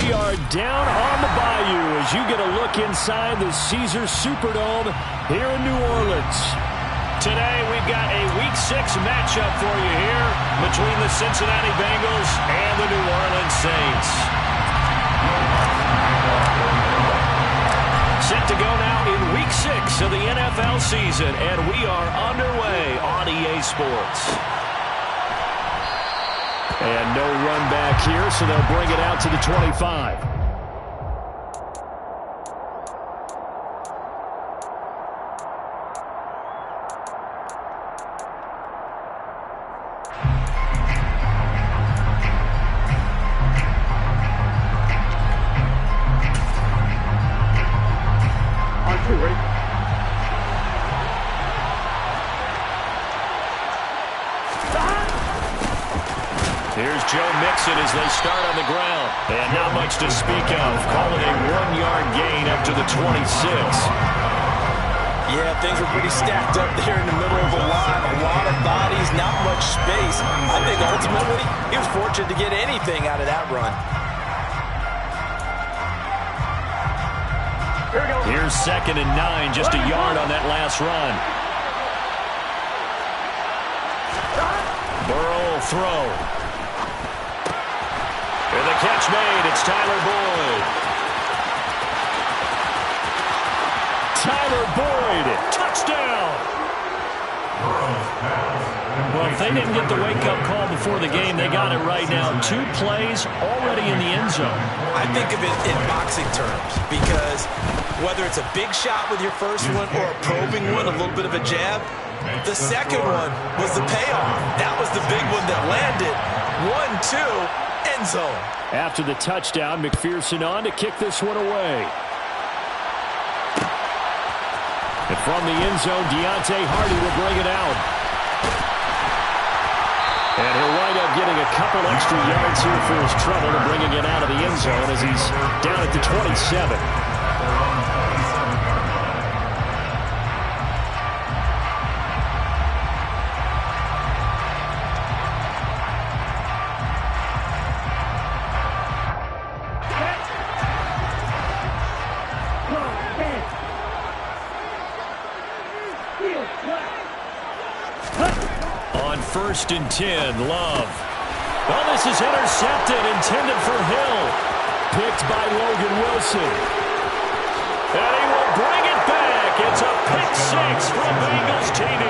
we are down on the bayou as you get a look inside the Caesars Superdome here in New Orleans. Today we've got a Week 6 matchup for you here between the Cincinnati Bengals and the New Orleans Saints. Set to go now in Week 6 of the NFL season, and we are underway on EA Sports. And no run back here, so they'll bring it out to the 25. Here's Joe Mixon as they start on the ground. And not much to speak of. Calling a 1-yard gain up to the 26. Yeah, things were pretty stacked up there in the middle of the line. A lot of bodies, not much space. I think ultimately he was fortunate to get anything out of that run. Here's 2nd and 9, just a yard on that last run. Burrow will throw. And the catch made, it's Tyler Boyd. Tyler Boyd, touchdown! Well, if they didn't get the wake-up call before the game, they got it right now. 2 plays already in the end zone. I think of it in boxing terms because whether it's a big shot with your first one or a probing one, a little bit of a jab, the second one was the payoff. That was the big one that landed. 1-2. End zone. After the touchdown, McPherson on to kick this one away. And from the end zone, Deontay Hardy will bring it out. And he'll wind up getting a couple extra yards here for his trouble and bringing it out of the end zone as he's down at the 27. On 1st and 10, Love. Well, this is intercepted, intended for Hill. Picked by Logan Wilson. And he will bring it back. It's a pick 6 from Bengals TV.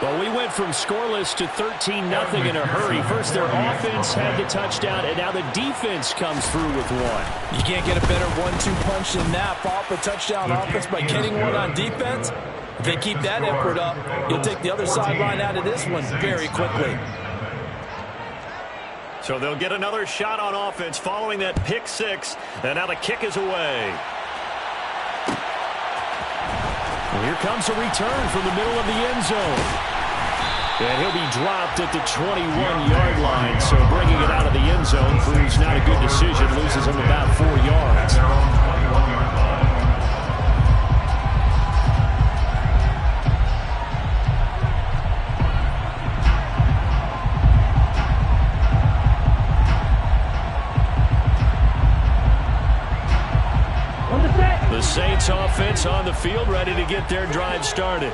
Well, we went from scoreless to 13-0 in a hurry. First, their offense had the touchdown, and now the defense comes through with one. You can't get a better 1-2 punch than that. Follow up a touchdown offense by getting one on defense. If they keep that effort up, you'll take the other sideline out of this one very quickly. So they'll get another shot on offense following that pick 6, and now the kick is away. Well, here comes a return from the middle of the end zone. And he'll be dropped at the 21-yard line, so bringing it out of the end zone proves not a good decision, loses him about 4 yards. The Saints offense on the field, ready to get their drive started.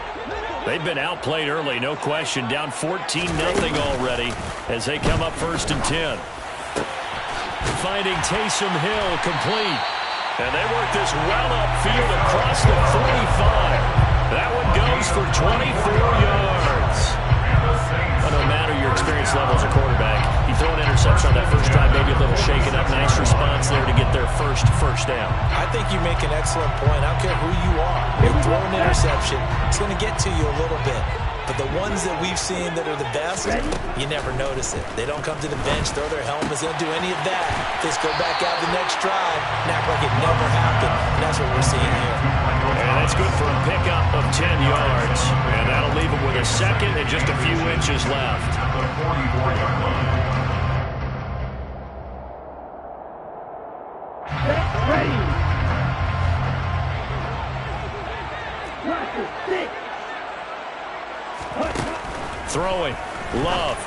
They've been outplayed early, no question. Down 14-0 already as they come up 1st and 10. Finding Taysom Hill complete. And they work this well upfield across the 45. That one goes for 24 yards. Well, no matter your experience level as a quarterback, you throw an interception on that first drive, maybe a little shaken up. Nice response there to get their first down. I think you make an excellent point. I don't care who you are. You throw an interception, it's going to get to you a little bit. But the ones that we've seen that are the best, you never notice it. They don't come to the bench, throw their helmets, they don't do any of that. They just go back out the next drive and act like it never happened. And that's what we're seeing here. And that's good for a pickup of 10 yards. And that'll leave him with a 2nd and just a few inches left. Throwing. Love.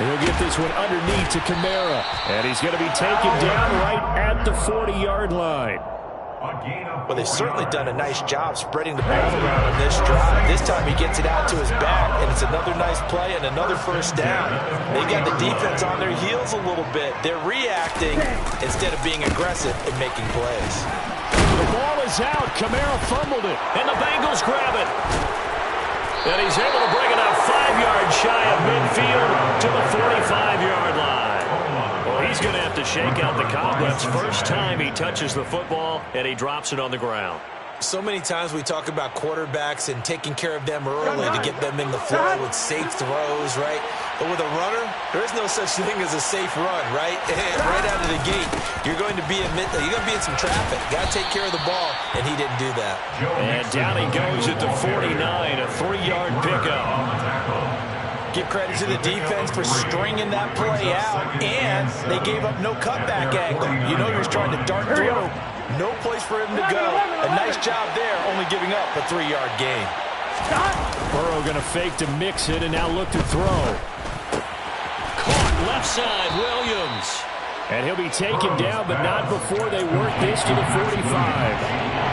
He'll get this one underneath to Kamara. And he's going to be taken down right at the 40-yard line. Well, they've certainly done a nice job spreading the ball around on this drive. This time he gets it out to his back, and it's another nice play and another first down. They got the defense on their heels a little bit. They're reacting instead of being aggressive and making plays. The ball is out. Kamara fumbled it, and the Bengals grab it. And he's able to bring it up 5 yards shy of midfield to the 45-yard line. Well, he's going to have to shake out the cobwebs first time he touches the football, and he drops it on the ground. So many times we talk about quarterbacks and taking care of them early to get them in the flow with safe throws, right? But with a runner, there is no such thing as a safe run, right? Right out of the gate, you're going to be in some traffic. Got to take care of the ball, and he didn't do that. And down he goes at the 49, a 3-yard pickup. Give credit to the defense for stringing that play out, and they gave up no cutback angle. You know he was trying to dart through. No place for him to go. A nice job there, only giving up a 3-yard gain. Burrow going to fake to mix it and now look to throw. Caught left side, Williams. And he'll be taken down, but not before they work this to the 45.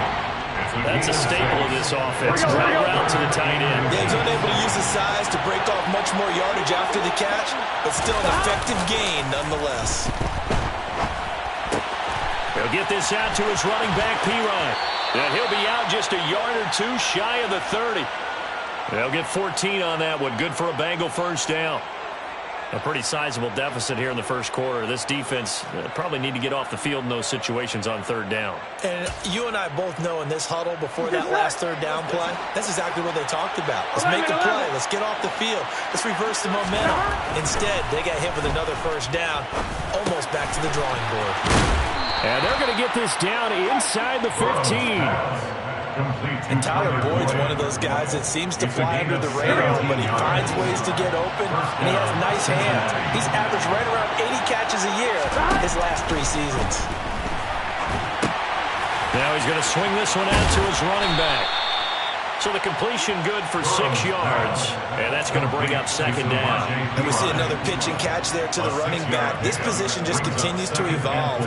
That's a staple of this offense. Drag route to the tight end. Yeah, he's unable to use his size to break off much more yardage after the catch, but still an effective gain nonetheless. He'll get this out to his running back, P-Ryan. And he'll be out just a yard or two shy of the 30. They'll get 14 on that one. Good for a Bengal first down. A pretty sizable deficit here in the first quarter. This defense probably need to get off the field in those situations on third down. And you and I both know in this huddle before that last third down play, that's exactly what they talked about. Let's make a play. Let's get off the field. Let's reverse the momentum. Instead, they got hit with another first down, almost back to the drawing board. And they're going to get this down inside the 15. And Tyler Boyd's one of those guys that seems to fly under the radar, but he finds ways to get open, and he has nice hands. He's averaged right around 80 catches a year his last 3 seasons. Now he's going to swing this one out to his running back. So the completion good for 6 yards, and that's going to bring up second down. And we see another pitch and catch there to the running back. This position just continues to evolve.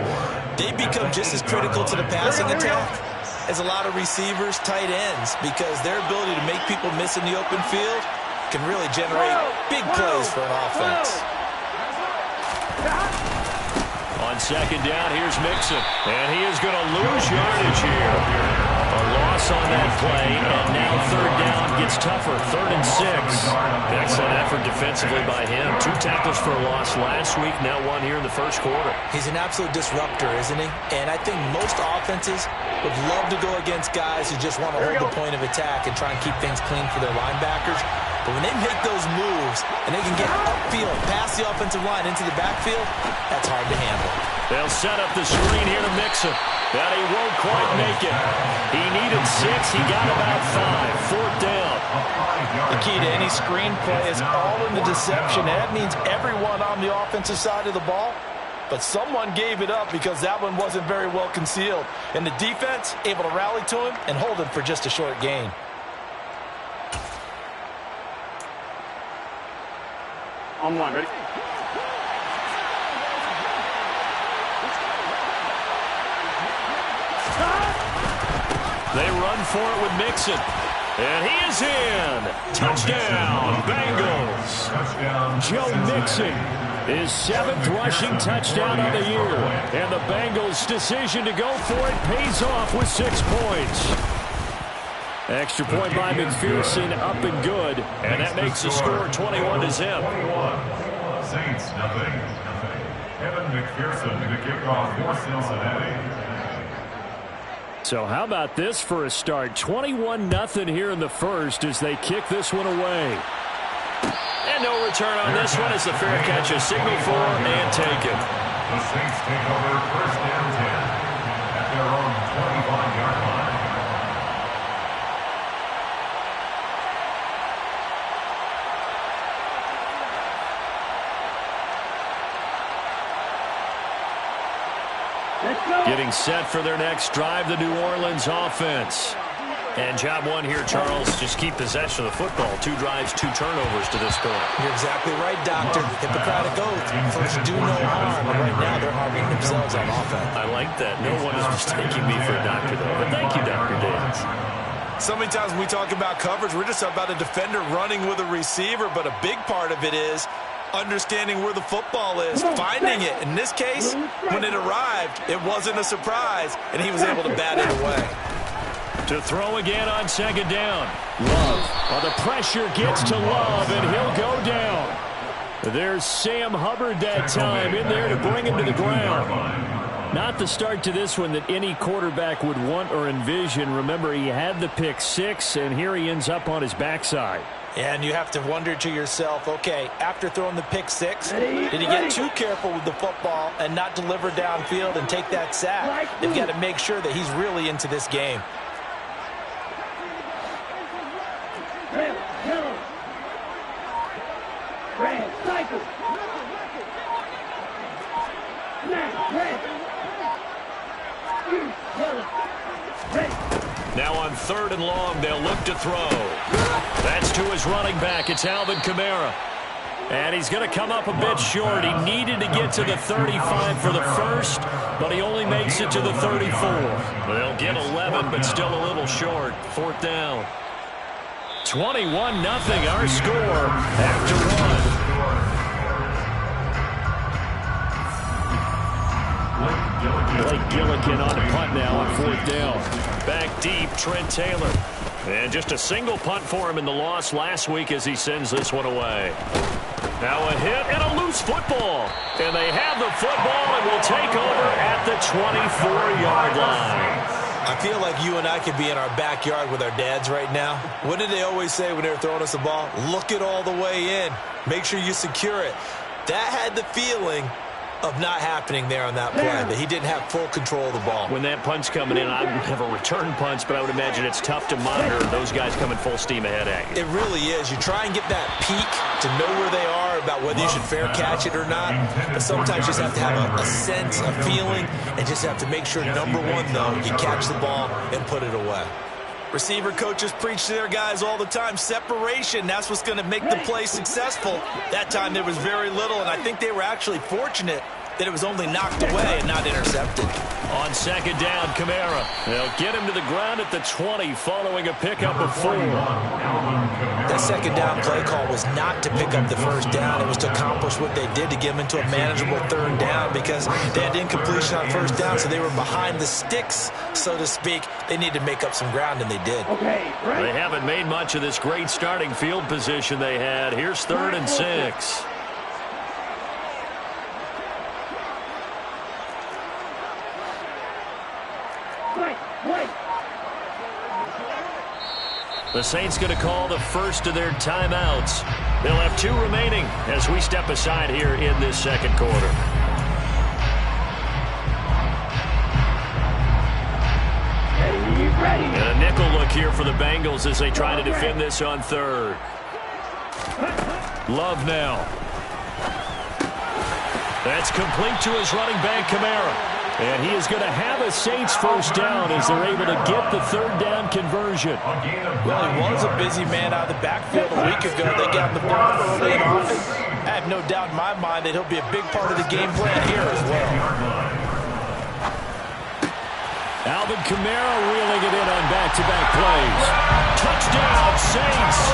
They become just as critical to the passing attack as a lot of receivers, tight ends, because their ability to make people miss in the open field can really generate big plays for an offense. On second down, here's Mixon, and he is going to lose yardage here. A loss on that play, and now third down gets tougher. 3rd and 6. Excellent effort defensively by him. 2 tackles for a loss last week, now 1 here in the first quarter. He's an absolute disruptor, isn't he? And I think most offenses would love to go against guys who just want to hold the point of attack and try and keep things clean for their linebackers. But when they make those moves and they can get upfield, past the offensive line into the backfield, that's hard to handle. They'll set up the screen here to Mixon. But he won't quite make it. He needed 6. He got about 5. 4th down. The key to any screen play is all in the deception. And that means everyone on the offensive side of the ball. But someone gave it up because that one wasn't very well concealed. And the defense able to rally to him and hold him for just a short gain. On one, ready? They run for it with Mixon. And he is in. Touchdown, Bengals. Joe Mixon, his 7th rushing touchdown of the year. And the Bengals' decision to go for it pays off with 6 points. Extra point by McPherson, up and good. And that makes the score 21-0. Saints, nothing. Kevin McPherson to kick off for Cincinnati. So how about this for a start? 21-0 here in the first as they kick this one away. And no return on this one as the fair catch is signaled for and taken. The Saints take over 1st and 10 at their own 25-yard line. Getting set for their next drive, the New Orleans offense. And job one here, Charles, just keep possession of the football. 2 drives, 2 turnovers to this point. You're exactly right, Doctor. Hippocratic oath. First, do no harm. And right now, they're harming themselves on offense. I like that. No one is mistaking me for a doctor, though. But thank you, Dr. Dance. So many times when we talk about coverage, we're just about a defender running with a receiver, but a big part of it is understanding where the football is, finding it. In this case, when it arrived, it wasn't a surprise, and he was able to bat it away. To throw again on second down. Love. Well, the pressure gets to Love, and he'll go down. There's Sam Hubbard that time in there to bring him to the ground. Not the start to this one that any quarterback would want or envision. Remember, he had the pick 6, and here he ends up on his backside. And you have to wonder to yourself, okay, after throwing the pick 6, did he get too careful with the football and not deliver downfield and take that sack? They've got to make sure that he's really into this game. Now on 3rd and long, they'll look to throw. That's to his running back. It's Alvin Kamara. And he's going to come up a bit short. He needed to get to the 35 for the first, but he only makes it to the 34. They'll get 11, but still a little short. 4th down. 21-0 our score after 1. Blake Gillikin on the punt now on 4th down. Back deep, Trent Taylor. And just a single punt for him in the loss last week as he sends this one away. Now a hit and a loose football. And they have the football and will take over at the 24-yard line. I feel like you and I could be in our backyard with our dads right now. What did they always say when they were throwing us the ball? Look it all the way in. Make sure you secure it. That had the feeling of not happening there on that play, that he didn't have full control of the ball. When that punt's coming in, I would have a return punch, but I would imagine it's tough to monitor those guys coming full steam ahead at you. It really is. You try and get that peek to know where they are, about whether you should fair catch it or not, but sometimes you just have to have a sense, a feeling, and just have to make sure, number one, though, you catch the ball and put it away. Receiver coaches preach to their guys all the time. Separation, that's what's going to make the play successful. That time there was very little, and I think they were actually fortunate that it was only knocked away and not intercepted. On second down, Kamara. They'll get him to the ground at the 20 following a pickup of 4. That second down play call was not to pick up the first down. It was to accomplish what they did, to get them into a manageable 3rd down, because they had incompletion on 1st down, so they were behind the sticks, so to speak. They needed to make up some ground, and they did. They haven't made much of this great starting field position they had. Here's 3rd and 6. The Saints going to call the first of their timeouts. They'll have 2 remaining as we step aside here in this second quarter. And a nickel look here for the Bengals as they try to defend this on 3rd. Love now. That's complete to his running back, Kamara. And he is going to have a Saints first down as they're able to get the 3rd down conversion. Well, he was a busy man out of the backfield a week ago. They got him the ball early and often. I have no doubt in my mind that he'll be a big part of the game plan here as well. Alvin Kamara reeling it in on back-to-back plays. Touchdown, Saints.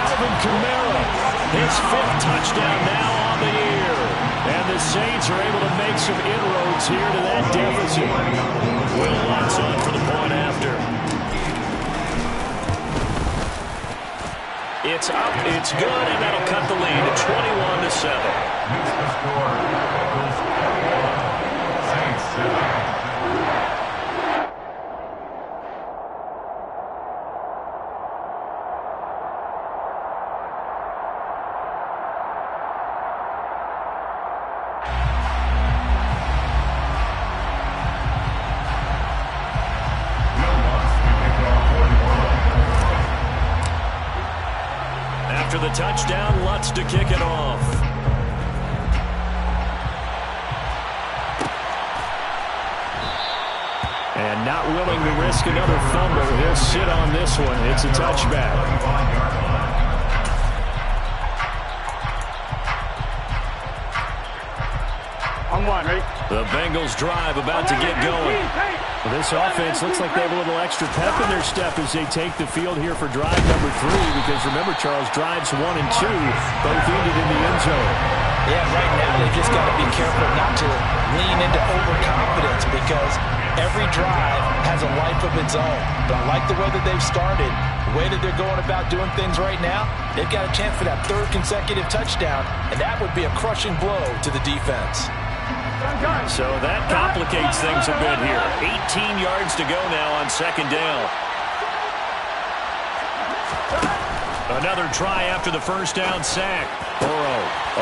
Alvin Kamara, his 5th touchdown now on the year. And the Saints are able to make some inroads here to that deficit. Will Lutz on for the point after. It's up, it's good, and that'll cut the lead at 21-7. Saints 7. After the touchdown, Lutz to kick it off. And not not willing to risk another fumble. He'll sit on this one. It's a touchback. On one, ready? The Bengals drive about to get going. Well, this offense looks like they have a little extra pep in their step as they take the field here for drive number 3. Because remember, Charles, drives 1 and 2 both ended in the end zone. Yeah, right now they just got to be careful not to lean into overconfidence because every drive has a life of its own. But I like the way that they've started, the way that they're going about doing things right now. They've got a chance for that 3rd consecutive touchdown, and that would be a crushing blow to the defense. So that complicates things a bit here. 18 yards to go now on 2nd down. Another try after the 1st down sack. Burrow.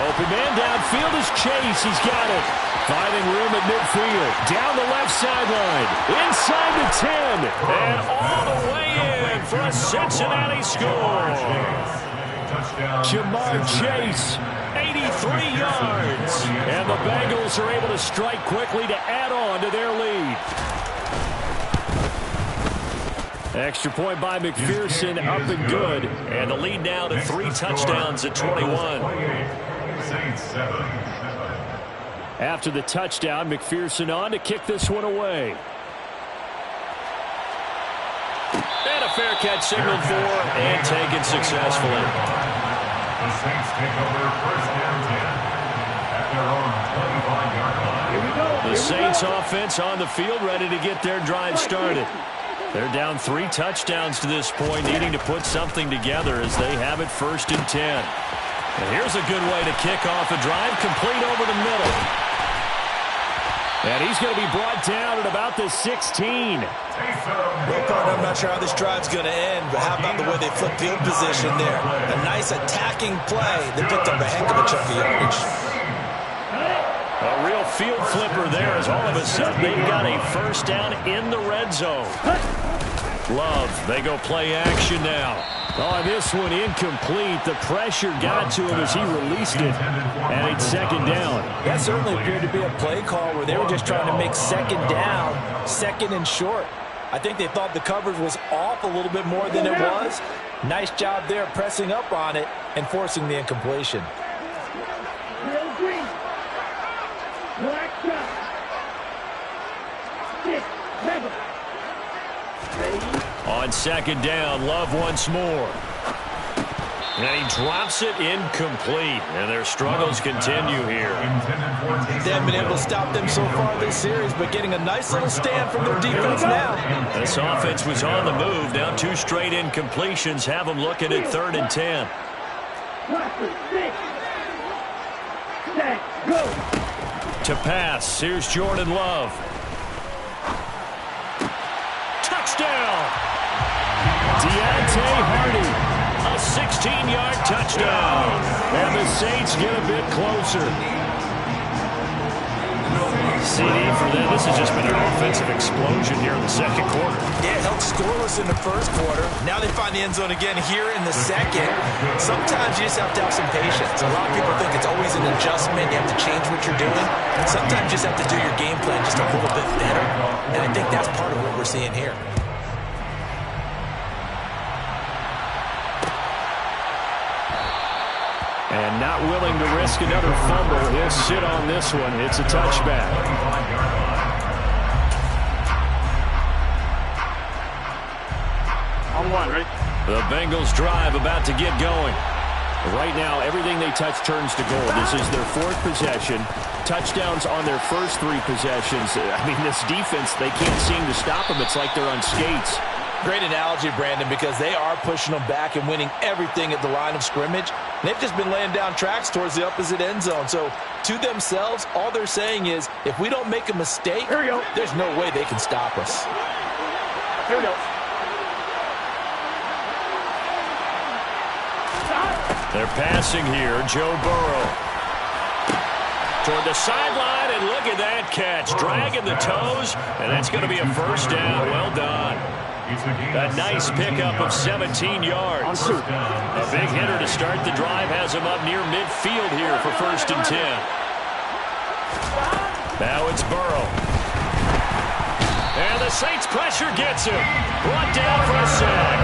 Open man downfield is Chase. He's got it. Finding room at midfield. Down the left sideline. Inside the 10. And all the way in for a Cincinnati score. Jamar Chase. 83 yards. And the Bengals are able to strike quickly to add on to their lead. Extra point by McPherson, up and good. And the lead now to 3 touchdowns at 21. After the touchdown, McPherson on to kick this one away. And a fair catch signaled for and taken successfully. The Saints take over 1st down 10 at their own 25-yard line. The Saints offense on the field, ready to get their drive started. They're down 3 touchdowns to this point, needing to put something together as they have it 1st and 10. And here's a good way to kick off a drive, complete over the middle. And he's going to be brought down at about the 16. Well, partner, I'm not sure how this drive's going to end, but how about the way they flip field position there? A nice attacking play that picked up a heck of a chunk of yardage. A real field flipper there as all of a sudden they've got a 1st down in the red zone. Love, they go play action now. Oh, this one incomplete. The pressure got to him as he released it. And it's 2nd down. That certainly appeared to be a play call where they were just trying to make 2nd down, 2nd and short. I think they thought the coverage was off a little bit more than it was. Nice job there pressing up on it and forcing the incompletion. On 2nd down, Love once more. And he drops it incomplete. And their struggles continue here. They haven't been able to stop them so far this series, but getting a nice little stand from their defense now. This offense was on the move. Now 2 straight incompletions have them looking at 3rd and 10. To pass, here's Jordan Love. Touchdown! Deontay Hardy, a 16-yard touchdown. And the Saints get a bit closer. CD for them. This has just been an offensive explosion here in the 2nd quarter. Yeah, it held scoreless in the 1st quarter. Now they find the end zone again here in the 2nd. Sometimes you just have to have some patience. A lot of people think it's always an adjustment. You have to change what you're doing. Sometimes you just have to do your game plan just a little bit better. And I think that's part of what we're seeing here. And not willing to risk another fumble. He'll sit on this one. It's a touchback. On one, ready? The Bengals drive about to get going. Right now, everything they touch turns to gold. This is their 4th possession. Touchdowns on their first 3 possessions. I mean, this defense, they can't seem to stop them. It's like they're on skates. Great analogy, Brandon, because they are pushing them back and winning everything at the line of scrimmage. They've just been laying down tracks towards the opposite end zone. So, to themselves, all they're saying is, if we don't make a mistake, there's no way they can stop us. Here we go. They're passing here. Joe Burrow. Toward the sideline, and look at that catch. Dragging the toes, and that's going to be a 1st down. Well done. A nice pickup of 17 yards. A big hitter to start the drive has him up near midfield here for 1st and 10. Now it's Burrow. And the Saints pressure gets him. Brought down for a sack.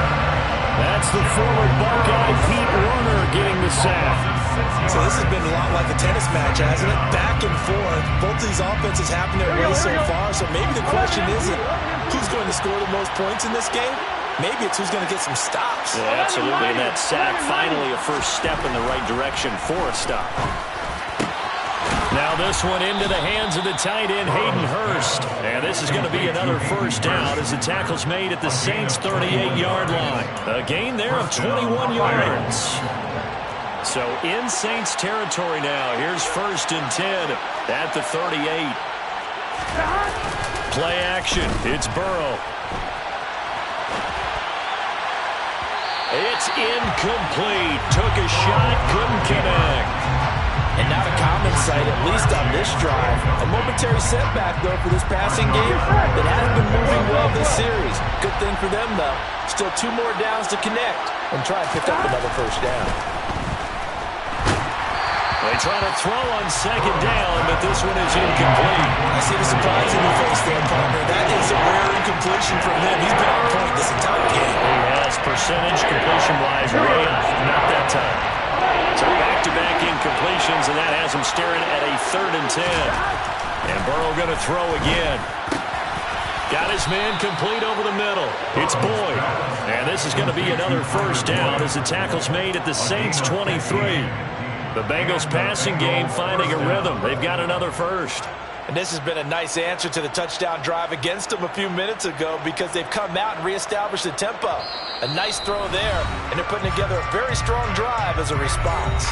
That's the former Buckeye Pete Werner getting the sack. So this has been a lot like a tennis match, hasn't it? Back and forth. Both of these offenses happen their way so far. So maybe the question isn't who's going to score the most points in this game. Maybe it's who's going to get some stops. Yeah, absolutely. And that sack finally a first step in the right direction for a stop. Now this one into the hands of the tight end, Hayden Hurst. And this is going to be another first down as the tackle's made at the Saints' 38-yard line. A gain there of 21 yards. So in Saints territory now. Here's 1st and 10 at the 38. Play action. It's Burrow. It's incomplete. Took a shot, couldn't connect. And not a common sight, at least on this drive. A momentary setback, though, for this passing game that has been moving well this series. Good thing for them, though. Still 2 more downs to connect and try and pick up another first down. They try to throw on 2nd down, but this one is incomplete. I see the surprise in your face there, partner. That is a rare incompletion from him. He's been on point this entire game. He has percentage completion-wise, way off, not that time. So back-to-back incompletions, and that has him staring at a 3rd and 10. And Burrow going to throw again. Got his man complete over the middle. It's Boyd. And this is going to be another first down as the tackle's made at the Saints' 23. The Bengals passing game finding a rhythm. They've got another first. And this has been a nice answer to the touchdown drive against them a few minutes ago because they've come out and reestablished the tempo. A nice throw there, and they're putting together a very strong drive as a response.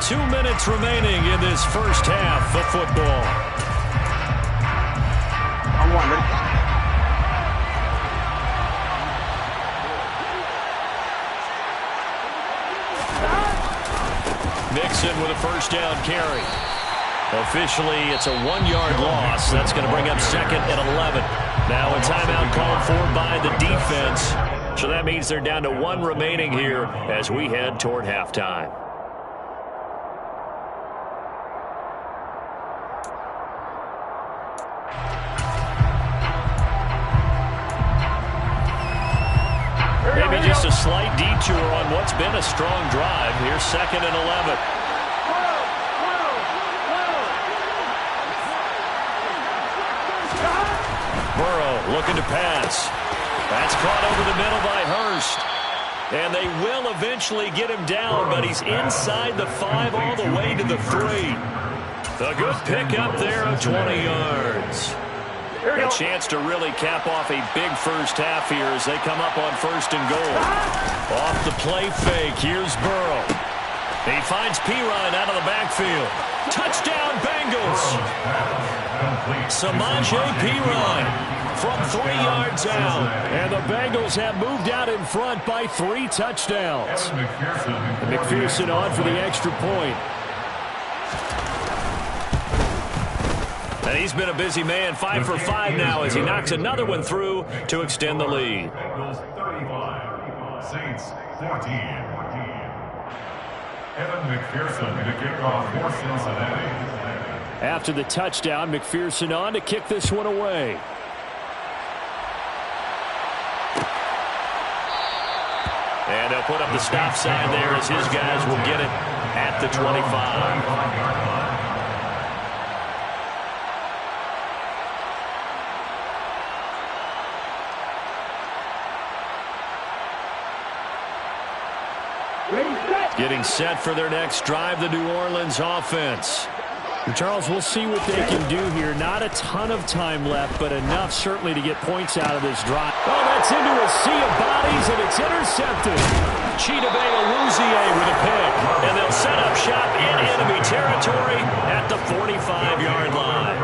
2 minutes remaining in this first half of football. I'm one, ready? Mixon with a first down carry. Officially, it's a 1-yard loss. That's going to bring up 2nd and 11. Now a timeout called for by the defense. So that means they're down to 1 remaining here as we head toward halftime. Maybe just a slight detour on what's been a strong drive. Here's 2nd and 11. Burrow looking to pass. That's caught over the middle by Hurst. And they will eventually get him down, but he's inside the 5 all the way to the 3. A good pickup there of 20 yards. A chance to really cap off a big first half here as they come up on 1st and goal. Off the play fake, here's Burrow. He finds Pirine out of the backfield. Touchdown Bengals. Samaje Pirine from 3 yards out. And the Bengals have moved out in front by 3 touchdowns. McPherson on for the extra point. And he's been a busy man, 5 for 5 now as he knocks another one through to extend the lead. Bengals 35, Saints 14. Evan McPherson to kick off for Cincinnati. After the touchdown, McPherson on to kick this one away. And they'll put up the stop sign there as his guys will get it at the 25. Getting set for their next drive, the New Orleans offense. And Charles, we'll see what they can do here. Not a ton of time left, but enough certainly to get points out of this drive. Oh, that's into a sea of bodies, and it's intercepted. Chidobe Awuzie with a pick. And they'll set up shop in enemy territory at the 45-yard line.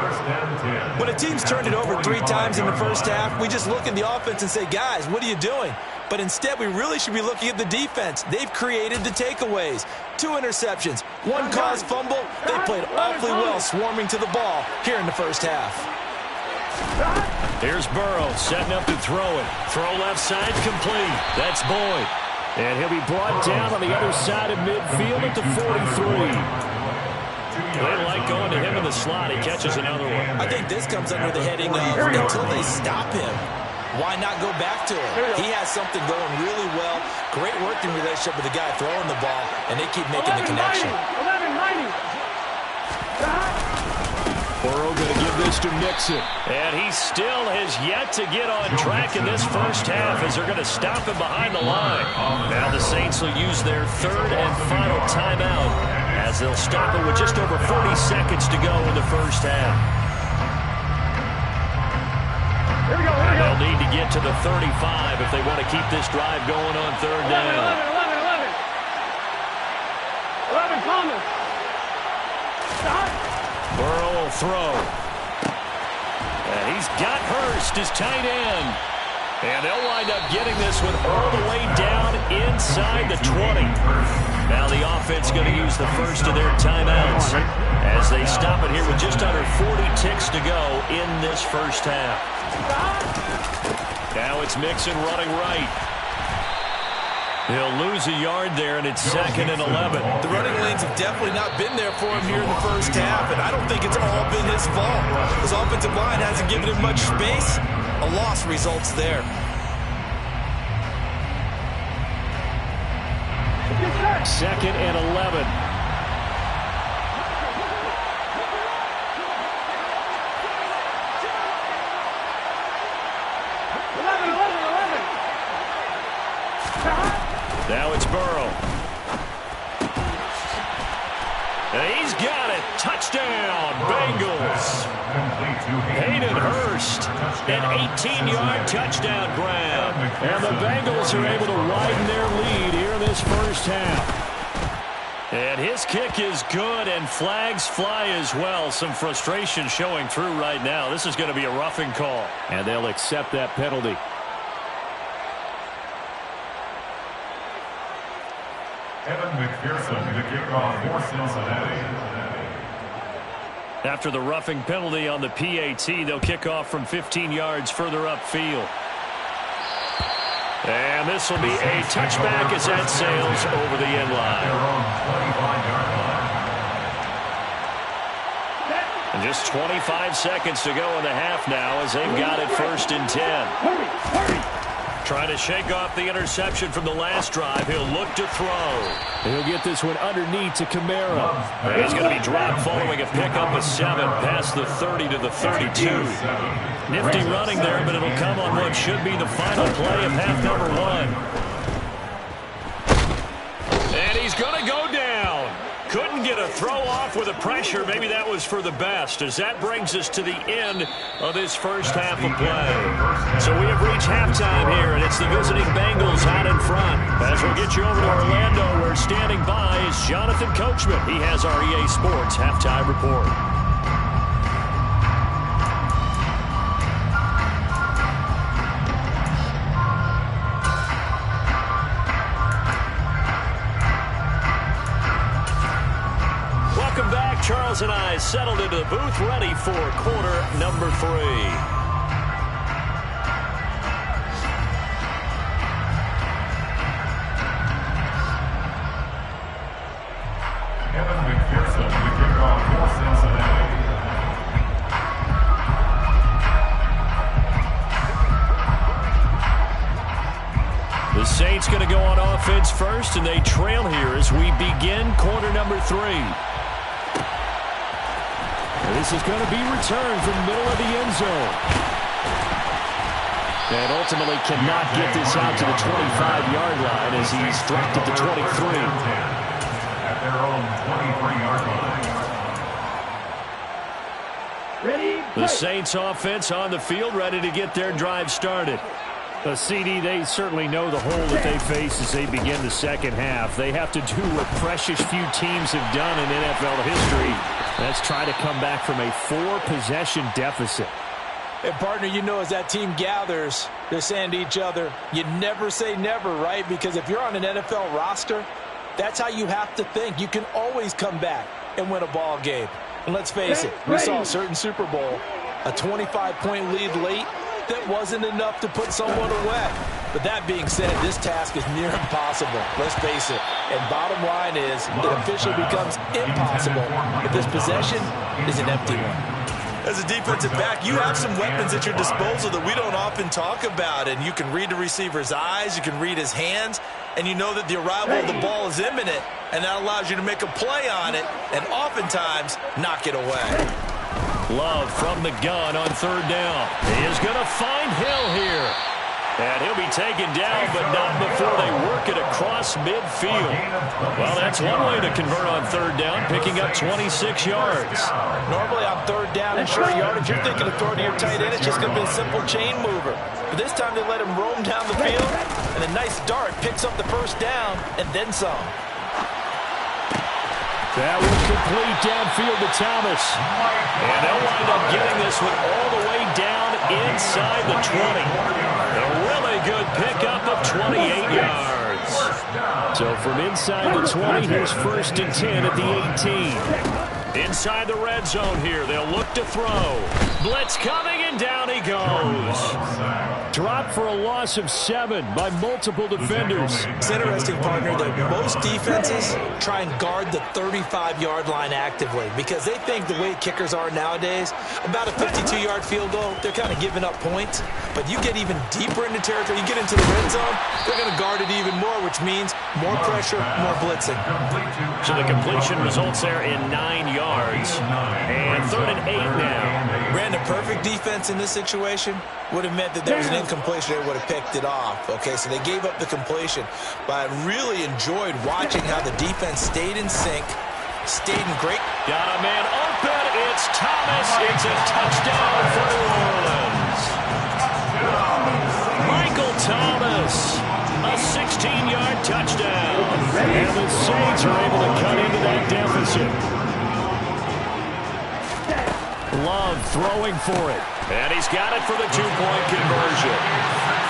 When a team's turned it over 3 times in the first half, we just look at the offense and say, guys, what are you doing? But instead, we really should be looking at the defense. They've created the takeaways. 2 interceptions, 1 caused fumble. They played awfully well swarming to the ball here in the first half. Here's Burrow setting up to throw it. Throw left side complete. That's Boyd. And he'll be brought down on the other side of midfield at the 43. They like going to him in the slot. He catches another one. I think this comes under the heading of until they stop him, why not go back to him? He has something going really well. Great working relationship with the guy throwing the ball, and they keep making the connection. Burrow going to give this to Mixon. And he still has yet to get on track in this first half as they're going to stop him behind the line. Now the Saints will use their third and final timeout as they'll stop it with just over 40 seconds to go in the first half. Here we go. And they'll need to get to the 35 if they want to keep this drive going on third down. 11, Thomas. Stop. Burrow will throw. And he's got Hurst, his tight end. And they'll wind up getting this one all the way down inside the 20. Now the offense going to use the first of their timeouts as they stop it here with just under 40 ticks to go in this first half. Now it's Mixon running right. He'll lose a yard there, and it's second and 11. The running lanes have definitely not been there for him here in the first half, and I don't think it's all been his fault. His offensive line hasn't given him much space. A loss results there. Second and 11. Now it's Burrow. And he's got it. Touchdown, Bengals. Hayden Hurst, an 18-yard touchdown grab. And the Bengals are able to widen their lead here in this first half. And his kick is good, and flags fly as well. Some frustration showing through right now. This is going to be a roughing call. And they'll accept that penalty. Evan McPherson to kick off for Cincinnati. After the roughing penalty on the PAT, they'll kick off from 15 yards further upfield. And this will be a touchback as that sails over the end line. And just 25 seconds to go in the half now as they've got it first and 10. Trying to shake off the interception from the last drive. He'll look to throw. He'll get this one underneath to Kamara. He's going to be dropped following a pickup of 7 past the 30 to the 32. Nifty running there, but it'll come on what should be the final play of half number 1. And he's going to go down. Couldn't get a throw off with the pressure. Maybe that was for the best, as that brings us to the end of this first half of play. So we have reached halftime here, and it's the visiting Bengals out in front. As we'll get you over to Orlando, where standing by is Jonathan Coachman. He has our EA Sports halftime report. Charles and I settled into the booth, ready for quarter number 3. Evan McPherson to kick off for Cincinnati. The Saints going to go on offense first, and they trail here as we begin quarter number 3. This is going to be returned from the middle of the end zone. And ultimately cannot get this out to the 25-yard line as he's dropped at the 23. At their own 23-yard line. The Saints offense on the field, ready to get their drive started. CD, they certainly know the hole that they face as they begin the second half. They have to do what precious few teams have done in NFL history. Let's try to come back from a 4-possession deficit. And, partner, you know, as that team gathers, they're saying to each other, you never say never, right? Because if you're on an NFL roster, that's how you have to think. You can always come back and win a ball game. And let's face it, we saw a certain Super Bowl, a 25-point lead late, that wasn't enough to put someone away. But that being said, this task is near impossible. Let's face it, And bottom line is, it officially becomes impossible if this possession is an empty one. As a defensive back, you have some weapons at your disposal that we don't often talk about. And you can read the receiver's eyes, you can read his hands, and you know that the arrival of the ball is imminent. And that allows you to make a play on it and oftentimes knock it away. Love from the gun on third down. He is going to find Hill here. And he'll be taken down, but not before they work it across midfield. Well, that's one way to convert on third down, picking up 26 yards. Normally on third down and short yardage, you're thinking of throwing to your tight end. It's just going to be a simple chain mover. But this time they let him roam down the field, and a nice dart picks up the first down and then some. That was complete downfield to Thomas. And they'll wind up getting this one all the way down inside the 20. A really good pickup of 28 yards. So from inside the 20, here's 1st and 10 at the 18. Inside the red zone here, they'll look to throw. Blitz coming, and down he goes. Dropped for a loss of 7 by multiple defenders. It's interesting, partner, that most defenses try and guard the 35-yard line actively because they think the way kickers are nowadays, about a 52-yard field goal, they're kind of giving up points. But you get even deeper into territory, you get into the red zone, they're going to guard it even more, which means more pressure, more blitzing. So the completion results there in 9 yards. And 3rd and 8 now. Brandon, perfect defense in this situation would have meant that there was an incompletion. They would have picked it off. Okay, so they gave up the completion. But I really enjoyed watching how the defense stayed in sync, stayed in great. Got a man open. It's Thomas. It's a touchdown for New Orleans. Michael Thomas, a 16-yard touchdown. And the Saints are able to cut into that deficit. Love throwing for it. And he's got it for the 2-point conversion.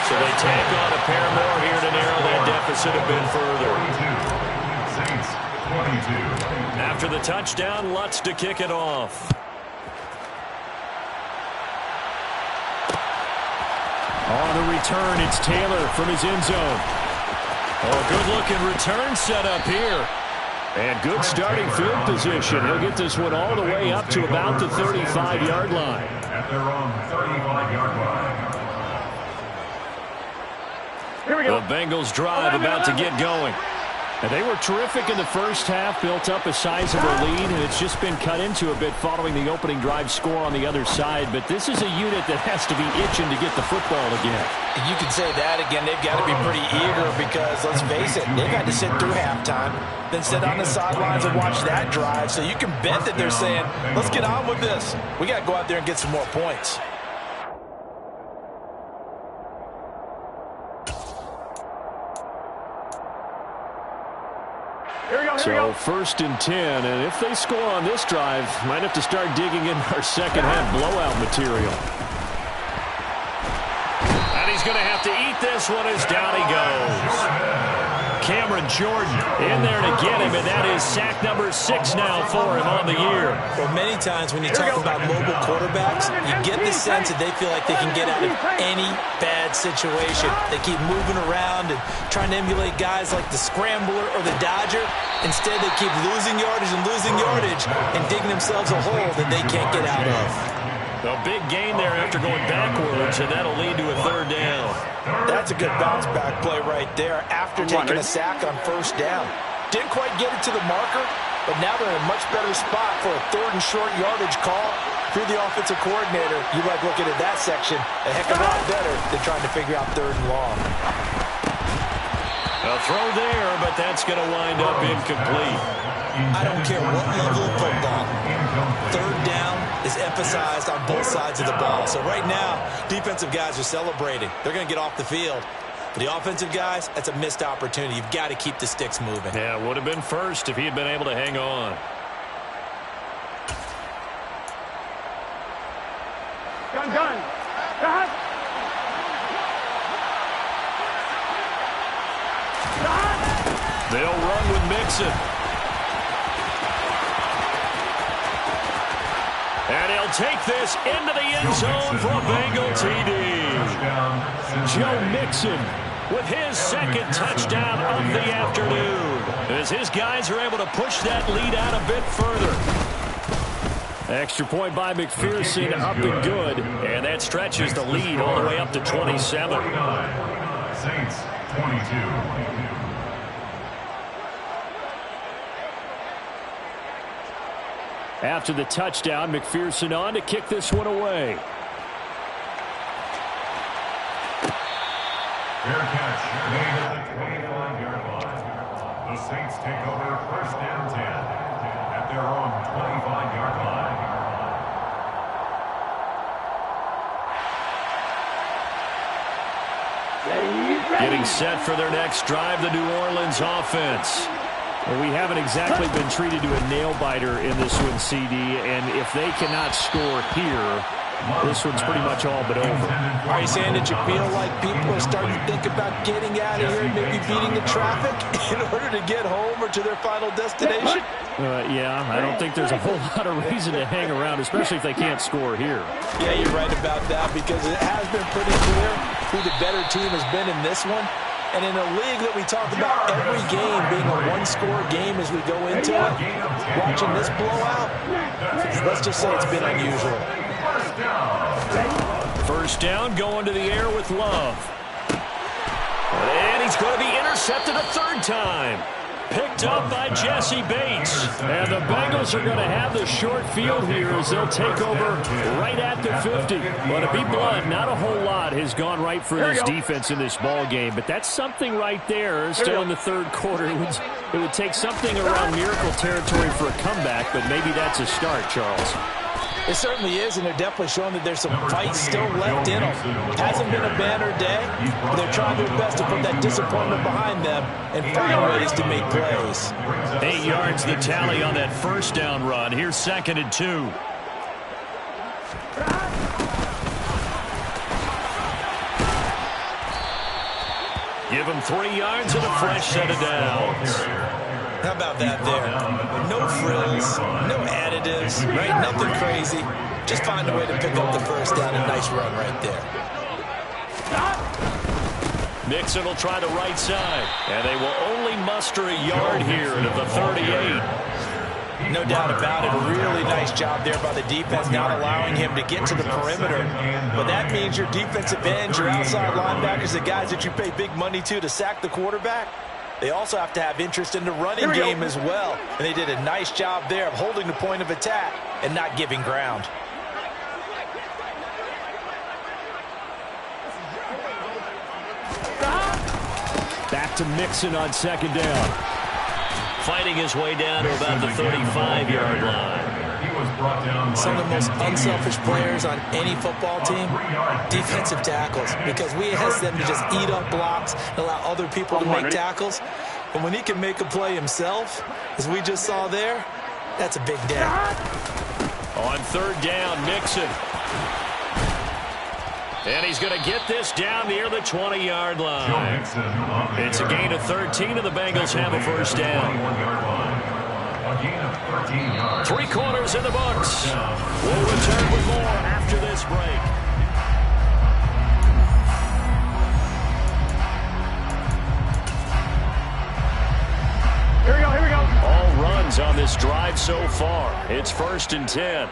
So they tack on a pair more here to narrow that deficit a bit further. Saints, 22. After the touchdown, Lutz to kick it off. On the return, it's Taylor from his end zone. Oh, good-looking return set up here. And good starting field position. He'll get this one all the way up to about the 35-yard line. At their own 35-yard line. Here we go. The Bengals drive about to get going. And they were terrific in the first half, built up a sizable lead, and it's just been cut into a bit following the opening drive score on the other side. But this is a unit that has to be itching to get the football again. You can say that again. They've got to be pretty eager because, let's face it, they've had to sit through halftime, then sit on the sidelines and watch that drive. So you can bet that they're saying, let's get on with this. We got to go out there and get some more points. So 1st and 10, and if they score on this drive, might have to start digging in our second-half blowout material. And he's going to have to eat this one as down he goes. Cameron Jordan in there to get him, and that is sack number 6 now for him on the year. Well, many times when you talk about mobile quarterbacks, you get the sense that they feel like they can get out of any bad situation. They keep moving around and trying to emulate guys like the Scrambler or the Dodger. Instead, they keep losing yardage and digging themselves a hole that they can't get out of. A big gain there after going backwards, and that'll lead to a 3rd down. That's a good bounce-back play right there after taking a sack on 1st down. Didn't quite get it to the marker, but now they're in a much better spot for a 3rd and short yardage call. If you're the offensive coordinator, you like looking at that section a heck of a lot better than trying to figure out 3rd and long. A throw there, but that's going to wind up incomplete. I don't care what level of football. 3rd down is emphasized on both sides of the ball. So right now, defensive guys are celebrating. They're going to get off the field. For the offensive guys, that's a missed opportunity. You've got to keep the sticks moving. Yeah, would have been first if he had been able to hang on. Gun. Cut. They'll run with Mixon. And he'll take this into the end zone for a Bengal TD. Joe Mixon with his 2nd touchdown of the afternoon. as his guys are able to push that lead out a bit further. Extra point by McPherson, up and good, and that stretches the lead all the way up to 27. Saints 22. After the touchdown, McPherson on to kick this one away. Fair catch made at the 25-yard line. The Saints take over first and 10 at their own 25-yard line. Getting set for their next drive, the New Orleans offense. Well, we haven't exactly been treated to a nail-biter in this one, CD, and if they cannot score here, this one's pretty much all but over. Are you saying that you feel like people are starting to think about getting out of here and maybe beating the traffic in order to get home or to their final destination? Yeah, I don't think there's a whole lot of reason to hang around, especially if they can't score here. Yeah, you're right about that, because it has been pretty clear who the better team has been in this one. And in a league that we talk about every game being a one-score game as we go into it, watching this blowout, let's just say it's been unusual. First down, going to the air with Love. And he's going to be intercepted a third time. Picked up by Jesse Bates. And the Bengals are going to have the short field here as they'll take over right at the 50. Well, to be blunt, not a whole lot has gone right for this defense in this ball game, but that's something right there. Still in the third quarter. It would take something around miracle territory for a comeback, but maybe that's a start, Charles. It certainly is, and they're definitely showing that there's some fight still left in them. Hasn't been a banner day, but they're trying their best to put that disappointment behind them and find ways to make plays. 8 yards the tally on that first down run. Here's 2nd and 2. Give him 3 yards and a fresh set of downs. How about that there? No frills, no additives, right? Nothing crazy. Just find a way to pick up the first down. A nice run right there. Mixon will try the right side, and they will only muster a yard here to the 38. No doubt about it. A really nice job there by the defense, not allowing him to get to the perimeter. But that means your defensive ends, your outside linebackers, the guys that you pay big money to sack the quarterback, they also have to have interest in the running game as well. And they did a nice job there of holding the point of attack and not giving ground. Back to Mixon on 2nd down. Fighting his way down to about the 35-yard line. Some of the most unselfish players on any football team, defensive tackles, because we ask them to just eat up blocks and allow other people to make tackles. But when he can make a play himself, as we just saw there, that's a big day. On 3rd down, Mixon. And he's going to get this down near the 20-yard line. It's a gain of 13, and the Bengals have a first down. 3 quarters in the books. We'll return with more after this break. Here we go, here we go. All runs on this drive so far. It's 1st and 10.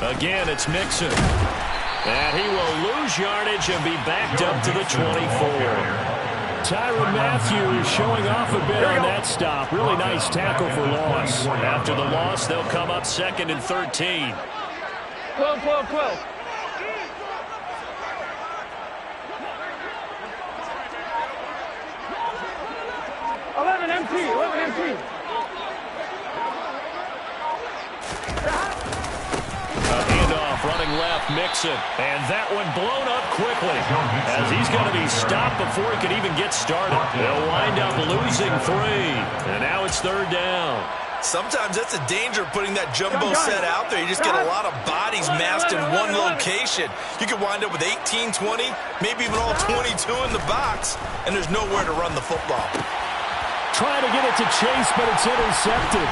Again, it's Mixon. And he will lose yardage and be backed up to the 24. Tyrann Mathieu showing off a bit on that stop. Really nice tackle for loss. After the loss, they'll come up 2nd and 13. 12, 12, 12. Running left, Mixon. And that one blown up quickly as he's going to be stopped before he can even get started. They'll wind up losing 3. And now it's 3rd down. Sometimes that's the danger of putting that jumbo set out there. You just get a lot of bodies massed in one location. You could wind up with 18, 20, maybe even all 22 in the box, and there's nowhere to run the football. Trying to get it to Chase, but it's intercepted.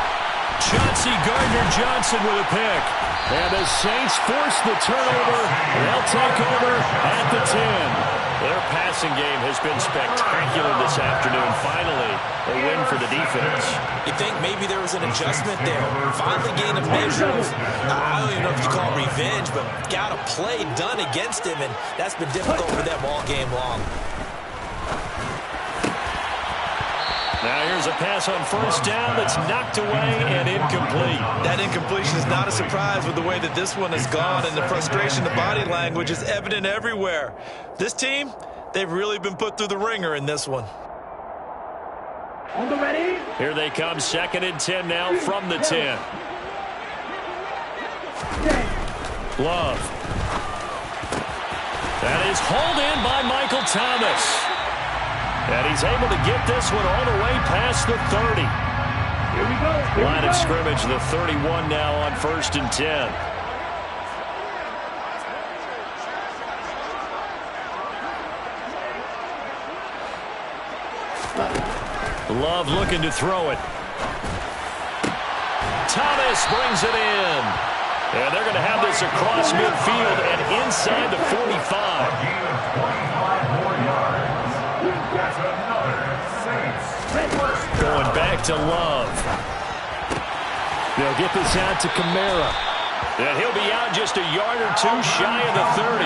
Chauncey Gardner-Johnson with a pick. And the Saints force the turnover. They'll take over at the 10. Their passing game has been spectacular this afternoon. Finally, a win for the defense. You think maybe there was an adjustment there? Finally gained a measure of, I don't even know if you call it revenge, but got a play done against him, and that's been difficult for them all game long. Now here's a pass on first down that's knocked away and incomplete. That incompletion is not a surprise with the way that this one has gone, and the frustration, the body language is evident everywhere. This team, they've really been put through the ringer in this one. On the ready. Here they come, 2nd and 10 now from the 10. Love. That is hauled in by Michael Thomas. And he's able to get this one all the way past the 30. Here we go. Line of scrimmage, the 31 now on 1st and 10. Love looking to throw it. Thomas brings it in. And they're going to have this across midfield and inside the 45. Going back to Love. They'll get this out to Kamara. And he'll be out just a yard or two shy of the 30.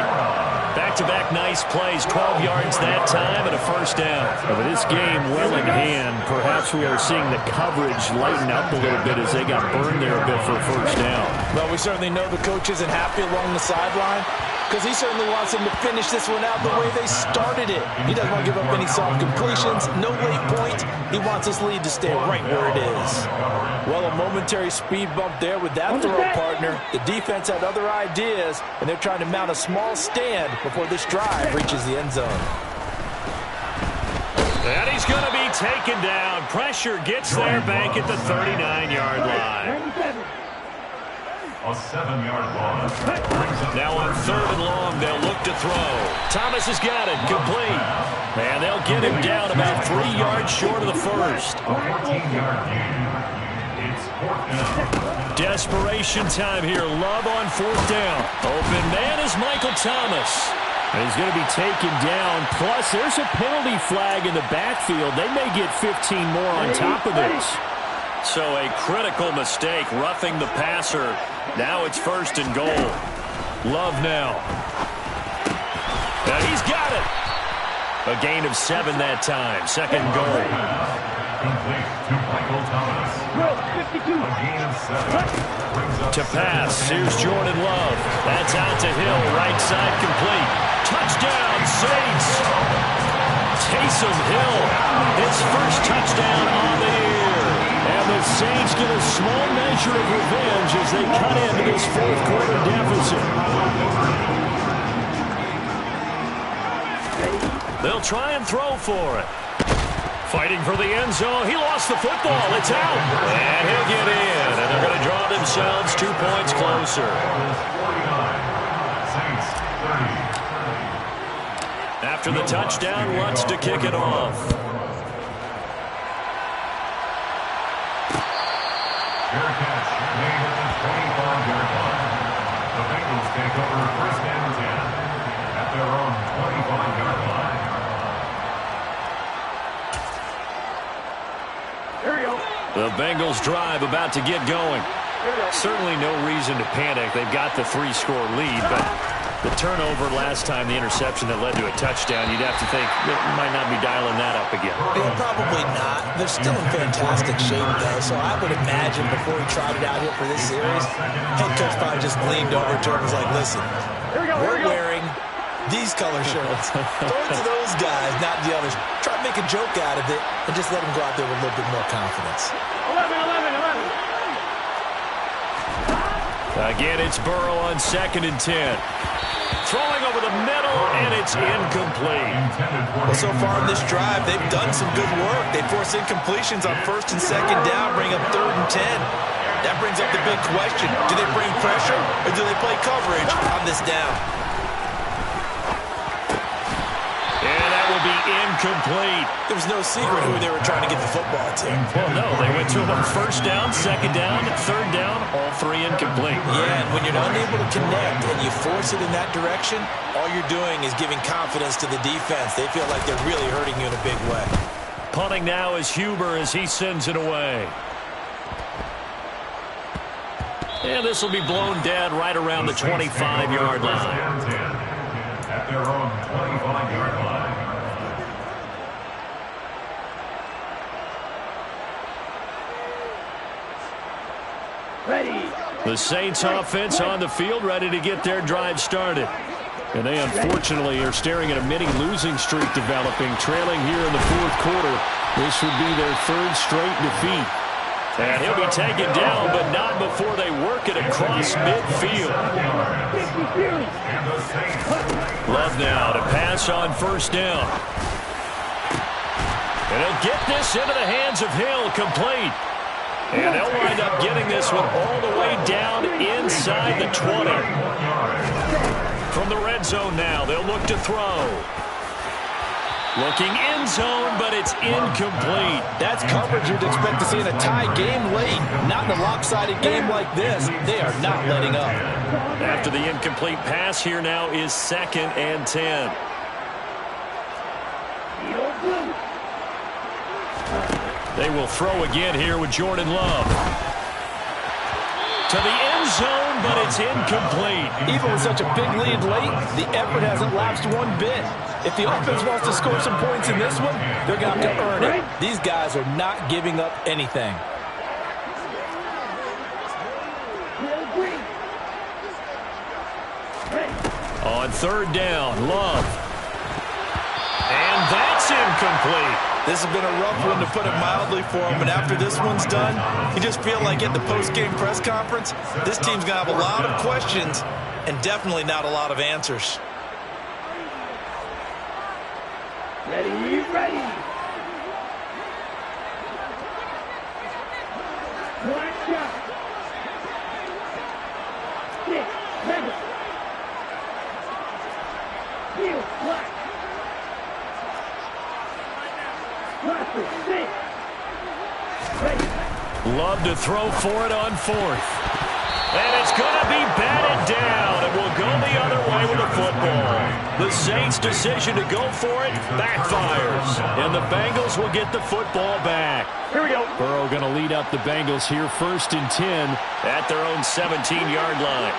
Back-to-back nice plays, 12 yards that time and a first down. With this game well in hand, perhaps we are seeing the coverage lighten up a little bit as they got burned there a bit for a first down. Well, we certainly know the coach isn't happy along the sideline because he certainly wants them to finish this one out the way they started it. He doesn't want to give up any soft completions, no late points. He wants this lead to stay right where it is. Well, a momentary speed bump there with that throw, partner. The defense had other ideas, and they're trying to mount a small stand before this drive reaches the end zone. And he's going to be taken down. Pressure gets there back at the 39-yard line. A 7-yard loss. Now on 3rd and long, they'll look to throw. Thomas has got it, complete. And they'll get him down about 3 yards short of the first. A 14-yard gain. It's 4th down. Desperation time here. Love on 4th down. Open man is Michael Thomas. And he's going to be taken down. Plus, there's a penalty flag in the backfield. They may get 15 more on top of this. So a critical mistake, roughing the passer. Now it's 1st and goal. Love now. And he's got it. A gain of 7 that time. 2nd goal. Complete to Michael Thomas. A gain of 7. To pass, here's Jordan Love. That's out to Hill, right side complete. Touchdown, Saints. Taysom Hill, his first touchdown on the year. And the Saints get a small measure of revenge as they cut into this 4th quarter deficit. They'll try and throw for it. Fighting for the end zone. He lost the football. It's out. And he'll get in. And they're going to draw themselves 2 points closer. 49. Saints 30. After the touchdown, wants to kick it off. Fair catch made at the 25-yard line. The Bengals take over 1st and 10 at their own 25-yard line. Here we go. The Bengals drive about to get going. Certainly no reason to panic. They've got the 3-score lead, but the turnover last time, the interception that led to a touchdown, you'd have to think they might not be dialing that up again. Yeah, probably not. They're still in fantastic shape, though, so I would imagine before he trotted out here for this series, head coach probably just leaned over to him and was like, listen, we're wearing these color shirts. Throw it to those guys, not the others. Try to make a joke out of it and just let them go out there with a little bit more confidence. 11. Again, it's Burrow on 2nd and 10. Throwing over the middle, and it's incomplete. Well, so far in this drive, they've done some good work. They force incompletions on 1st and 2nd down, bring up 3rd and 10. That brings up the big question. Do they bring pressure, or do they play coverage on this down? And that will be incomplete. There was no secret who they were trying to get the football to. Well, no, they went to him on first down, second down, third down, all three incomplete. Yeah, and when you're unable to connect and you force it in that direction, all you're doing is giving confidence to the defense. They feel like they're really hurting you in a big way. Punting now is Huber as he sends it away. And this will be blown dead right around the 25-yard line. At their own 25-yard line. Ready. The Saints offense on the field, ready to get their drive started. And they unfortunately are staring at a mini losing streak developing, trailing here in the fourth quarter. This would be their third straight defeat. And he'll be taken down, but not before they work it across midfield. Love now to pass on first down. And he'll get this into the hands of Hill, complete. And they'll wind up getting this one all the way down inside the 20. From the red zone now, they'll look to throw. Looking end zone, but it's incomplete. That's coverage you'd expect to see in a tie game late. Not in a lopsided game like this. They are not letting up. After the incomplete pass, here now is 2nd and 10. They will throw again here with Jordan Love. To the end zone, but it's incomplete. Even with such a big lead late, the effort hasn't lapsed one bit. If the offense wants to score some points in this one, they're going to have to earn it. These guys are not giving up anything. On third down, Love. And that's incomplete. This has been a rough one, to put it mildly, for him. And after this one's done, you just feel like at the post-game press conference, this team's going to have a lot of questions and definitely not a lot of answers. Ready, ready. Black shot. 6, 7. Heel, black. Cluster, 6. Ready. Love to throw for it on fourth. And it's going to be batted down. It will go the other way with the football. The Saints' decision to go for it backfires. And the Bengals will get the football back. Here we go. Burrow going to lead up the Bengals here 1st and 10 at their own 17-yard line.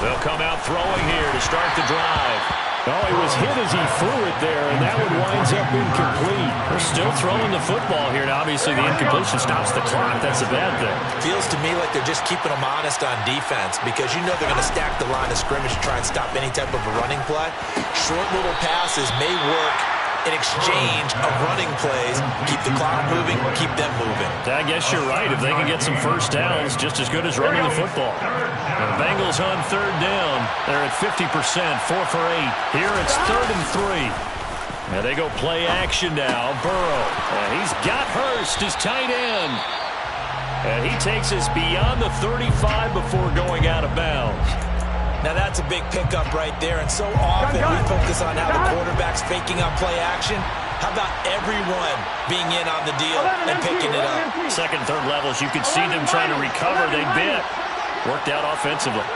They'll come out throwing here to start the drive. Oh, he was hit as he threw it there, and that one winds up incomplete. They're still throwing the football here, and obviously the incompletion stops the clock. That's a bad thing. Feels to me like they're just keeping them honest on defense, because you know they're going to stack the line of scrimmage to try and stop any type of a running play. Short little passes may work in exchange of running plays. Keep the clock moving, keep them moving. I guess you're right. If they can get some first downs, just as good as running the football. The Bengals on third down. They're at 50%, 4 for 8. Here it's 3rd and 3. Now they go play action now. Burrow. And he's got Hurst, his tight end. And he takes us beyond the 35 before going out of bounds. Now that's a big pickup right there, and so often we focus on how the quarterback's faking on play action. How about everyone being in on the deal and picking it up? Second, third levels, you could see them trying to recover. They bit. Worked out offensively.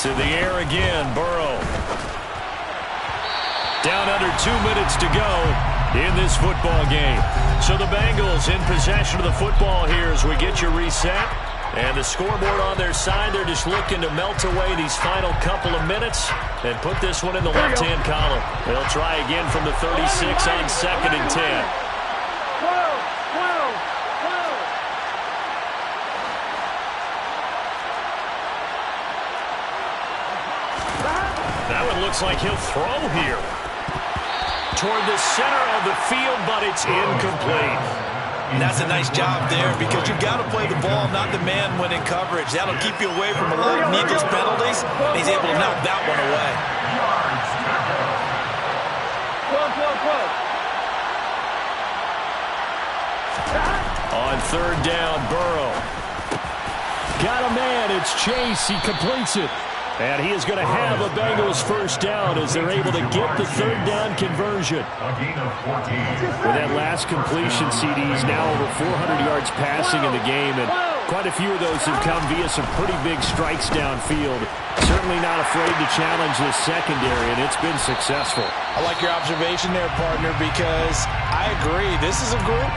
To the air again, Burrow. Down under 2 minutes to go in this football game. So the Bengals in possession of the football here as we get you reset. And the scoreboard on their side, they're just looking to melt away these final couple of minutes and put this one in the left-hand column. They'll try again from the 36 on 2nd and 10. That one looks like he'll throw here. Toward the center of the field, but it's incomplete. And that's a nice job there, because you've got to play the ball, not the man when in coverage. That'll keep you away from a lot of needless penalties. And he's able to knock that one away. On third down, Burrow. Got a man. It's Chase. He completes it. And he is going to have a Bengals first down as they're able to get the third down conversion. With that last completion, CD's now over 400 yards passing in the game, and quite a few of those have come via some pretty big strikes downfield. Certainly not afraid to challenge this secondary, and it's been successful. I like your observation there, partner, because I agree. This is a group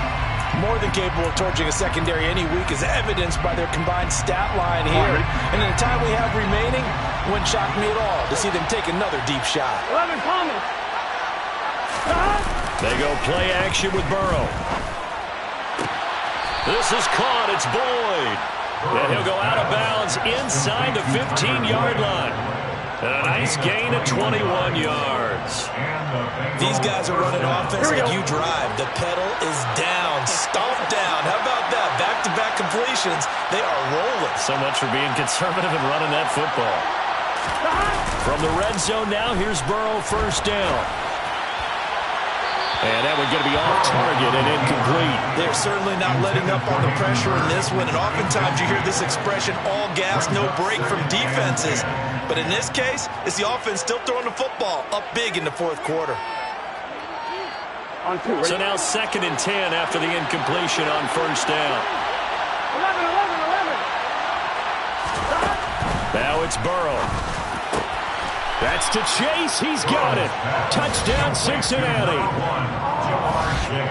more than capable of torching a secondary any week, as evidenced by their combined stat line here. And in the time we have remaining, wouldn't shock me at all to see them take another deep shot. 11 Thomas. They go play action with Burrow. This is caught. It's Boyd. And he'll go out of bounds inside the 15-yard line. And a nice gain of 21 yards. These guys are running offense like you drive. The pedal is down, stomp down. How about that? Back-to-back completions. They are rolling. So much for being conservative and running that football. From the red zone now, here's Burrow first down. And that one going to be off target and incomplete. They're certainly not letting up on the pressure in this one. And oftentimes you hear this expression, all gas, no break from defenses. But in this case, it's the offense still throwing the football up big in the fourth quarter. So now 2nd and 10 after the incompletion on first down. 11. Now it's Burrow. That's to Chase. He's got it. Touchdown, Cincinnati.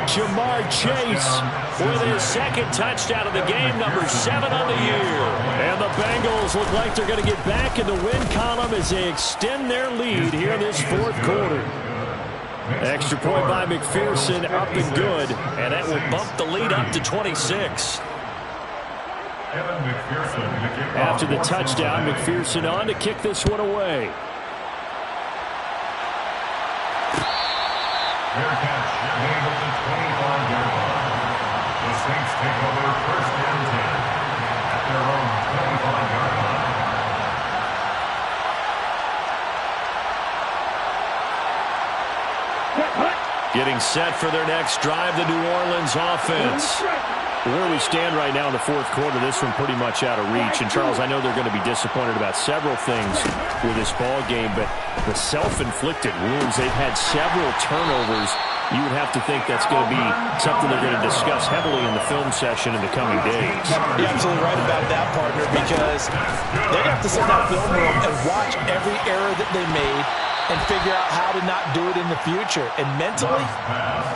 Jamar Chase with his 2nd touchdown of the game, number 7 on the year. And the Bengals look like they're going to get back in the win column as they extend their lead here in this fourth quarter. Extra point by McPherson, up and good. And that will bump the lead up to 26. After the touchdown, McPherson on to kick this one away. Fair catch made at the 25-yard line. The Saints take over 1st and 10 at their own 25-yard line. Getting set for their next drive, the New Orleans offense. Where we stand right now in the fourth quarter, this one pretty much out of reach. And, Charles, I know they're going to be disappointed about several things with this ball game, but the self-inflicted wounds, they've had several turnovers. You would have to think that's going to be something they're going to discuss heavily in the film session in the coming days. You're absolutely right about that, partner, because they're going to have to sit in that film room and watch every error that they made and figure out how to not do it in the future. And mentally,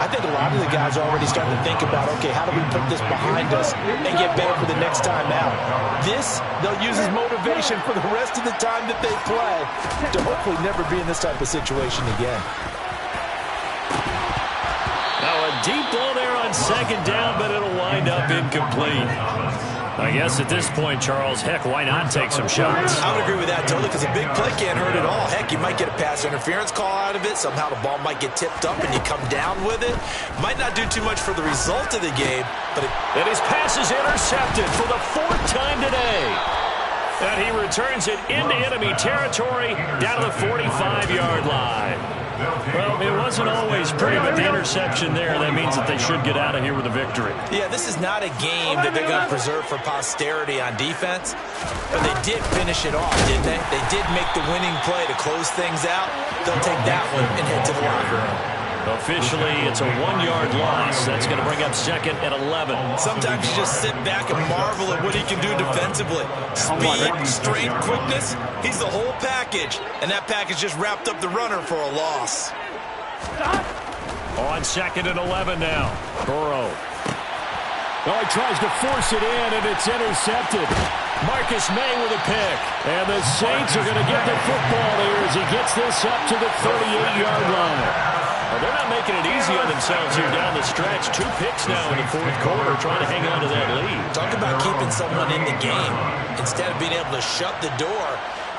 I think a lot of the guys are already starting to think about, okay, how do we put this behind us and get better for the next time out? This, they'll use as motivation for the rest of the time that they play to hopefully never be in this type of situation again. Now a deep ball there on 2nd down, but it'll wind up incomplete. I guess at this point, Charles, heck, why not take some shots? I would agree with that totally, because a big play can't hurt at all. Heck, you might get a pass interference call out of it. Somehow the ball might get tipped up and you come down with it. Might not do too much for the result of the game, but and his pass is intercepted for the 4th time today. And he returns it into enemy territory down to the 45-yard line. Well, it wasn't always pretty, but the interception there, that means that they should get out of here with a victory. Yeah, this is not a game that they're going to preserve for posterity on defense, but they did finish it off, didn't they? They did make the winning play to close things out. They'll take that one and head to the locker room. Officially, it's a 1-yard loss. That's going to bring up 2nd and 11. Sometimes you just sit back and marvel at what he can do defensively. Speed, strength, quickness, he's the whole package. And that package just wrapped up the runner for a loss. On 2nd and 11 now. Burrow. Oh, he tries to force it in, and it's intercepted. Marcus May with a pick. And the Saints are going to get the football here as he gets this up to the 38-yard line. Well, they're not making it easy on themselves here down the stretch. 2 picks now in the fourth quarter, trying to hang on to that lead. Talk about keeping someone in the game. Instead of being able to shut the door,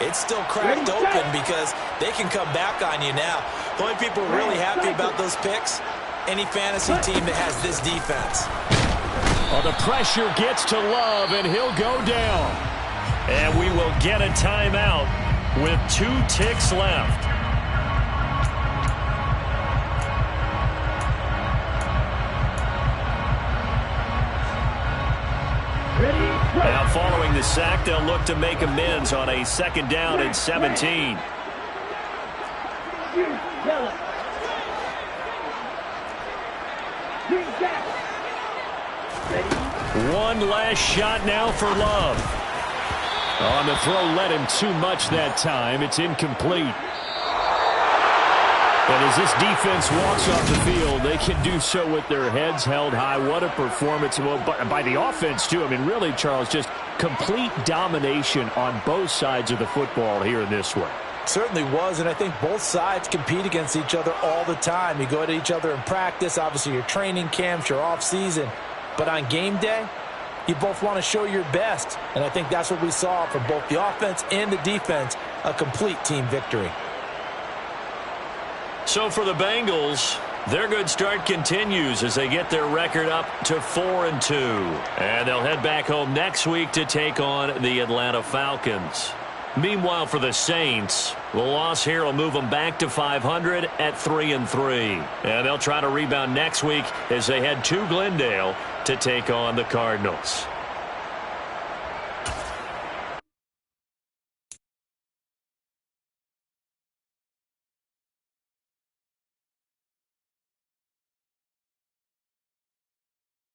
it's still cracked open because they can come back on you now. The only people really happy about those picks, any fantasy team that has this defense. Well, the pressure gets to Love, and he'll go down. And we will get a timeout with 2 ticks left. Now following the sack, they'll look to make amends on a 2nd down and 17. Yellow. Green back. Ready. One last shot now for Love. On the throw, led him too much that time. It's incomplete. And as this defense walks off the field, they can do so with their heads held high. What a performance. Well, by the offense, too. I mean, really, Charles, just complete domination on both sides of the football here in this one. Certainly was, and I think both sides compete against each other all the time. You go at each other in practice, obviously your training camps, your off-season. But on game day, you both want to show your best. And I think that's what we saw from both the offense and the defense, a complete team victory. So for the Bengals, their good start continues as they get their record up to 4-2. And they'll head back home next week to take on the Atlanta Falcons. Meanwhile, for the Saints, the loss here will move them back to 500 at 3-3. And they'll try to rebound next week as they head to Glendale to take on the Cardinals.